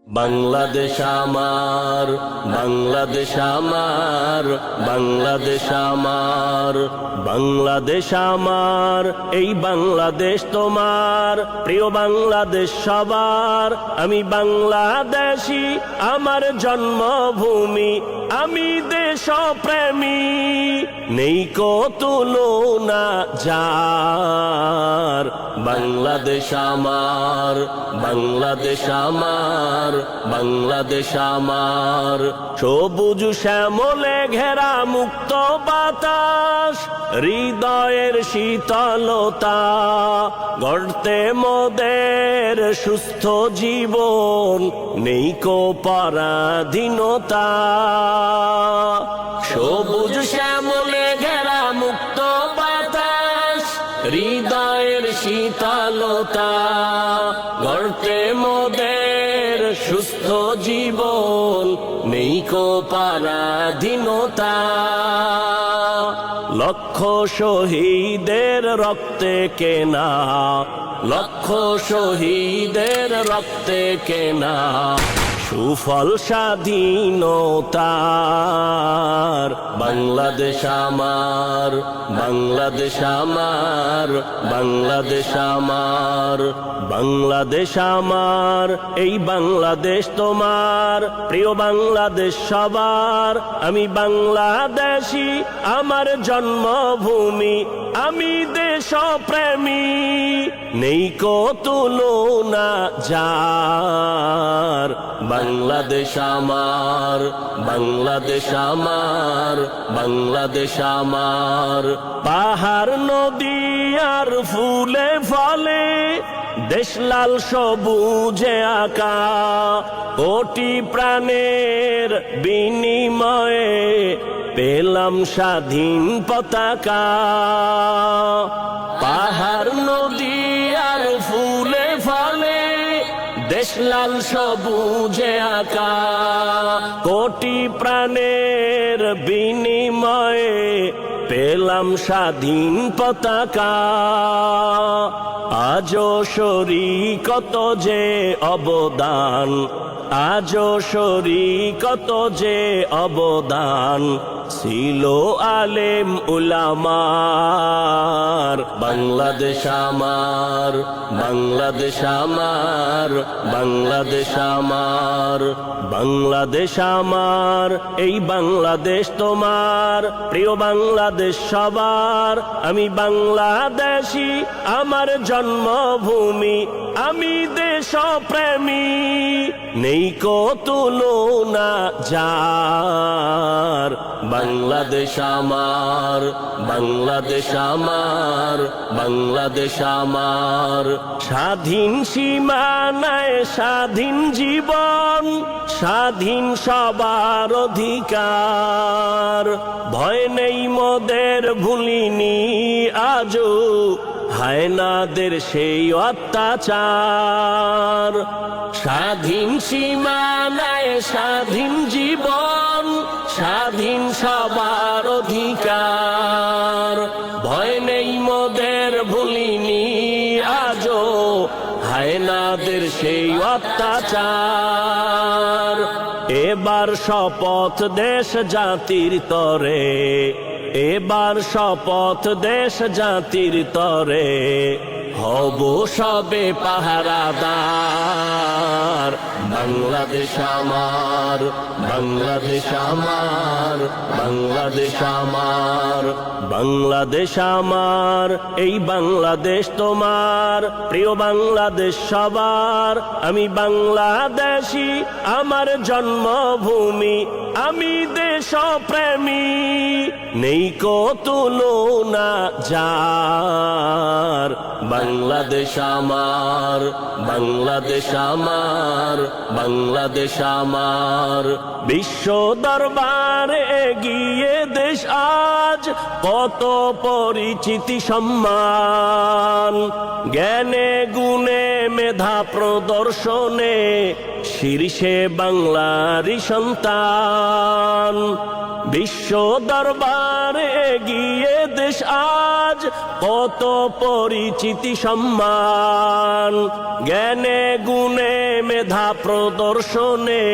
বাংলাদেশ আমার, বাংলাদেশ আমার, বাংলাদেশ আমার, বাংলাদেশ আমার, এই বাংলাদেশ তোমার। প্রিয় বাংলাদেশ সবার, আমি বাংলাদেশী, আমার জন্মভূমি, আমি দেশপ্রেমী। নেই কো তুলনা যার, বাংলাদেশ আমার, বাংলাদেশ আমার, বাংলাদেশ আমার। সবুজ শ্যামলে ঘেরা মুক্ত বাতাস, হৃদয়ের শীতলতা, গড়তে মোদের সুস্থ জীবন, নেই কো পরাধীনতা। সবুজ শ্যামলে ঘেরা মুক্ত বাতাস, হৃদয়ের শীতলতা, গড়তে মোদের সুস্থ জীবন, নেই কো পরাধীনতা। লক্ষ শহীদের রক্তে কেনা, লক্ষ শহীদের রক্তে কেনা, সুফল স্বাধীনতার। বাংলাদেশ আমার, বাংলাদেশ আমার, বাংলাদেশ আমার, বাংলাদেশ আমার, এই বাংলাদেশ তোমার। প্রিয় বাংলাদেশ সবার, আমি বাংলাদেশী, আমার জন্মভূমি, আমি দেশপ্রেমী। নেই কো তুলনা যার, বাংলাদেশ আমার, বাংলাদেশ আমার, বাংলাদেশ আমার। পাহাড় নদী আর ফুলে ফলে, দেশ লাল সবুজে আঁকা, কোটি প্রাণের বিনিময়ে পেলাম স্বাধীন পতাকা। পাহাড় নদী আর ফুলে ফলে, দেশ লাল সবুজে আঁকা, কোটি প্রাণের বিনিময়ে পেলাম স্বাধীন পতাকা। আজো শরীকত যে অবদান, আজো শরীকত যে অবদান, ছিল আলেম উলামার। বাংলাদেশ আমার, বাংলাদেশ আমার, বাংলাদেশ আমার, বাংলাদেশ আমার, এই বাংলাদেশ তোমার। প্রিয় বাংলাদেশ সবার, আমি বাংলাদেশী, আমার জন্মভূমি, আমি দেশপ্রেমী। নেই কো তুলনা যার, বাংলাদেশ আমার, বাংলাদেশ আমার, বাংলাদেশ আমার। স্বাধীন সীমানায় স্বাধীন জীবন, স্বাধীন সবার অধিকার। ভয় নেই মোদের, ভুলিনি আজও হায়নাদের সেই অত্যাচার। স্বাধীন সীমানায় স্বাধীন জীবন, স্বাধীন সবার অধিকার। ভয় নেই মোদের, ভুলিনি আজও হায়নাদের সেই অত্যাচার। এবার শপথ দেশ জাতির তরে, এবার শপথ দেশ জাতির তরে, হব সবে পাহারাদার। বাংলাদেশ আমার, বাংলাদেশ আমার, বাংলাদেশ আমার, বাংলাদেশ আমার, এই বাংলাদেশ তোমার। প্রিয় বাংলাদেশ সবার, আমি বাংলাদেশী, আমার জন্মভূমি, আমি দেশপ্রেমী। নেই কো তুলনা যার, বাংলাদেশ আমার, বাংলাদেশ আমার, বাংলাদেশ আমার। বিশ্ব দরবারে এগিয়ে দেশ আজ, কত পরিচিতি সম্মান। জ্ঞানে গুণে মেধা প্রদর্শনে শীর্ষে বাংলারই সন্তান। বিশ্ব দরবারে গিয়ে দেশ আজ কত পরিচিতি সম্মান, জ্ঞানে গুণে মেধা প্রদর্শনে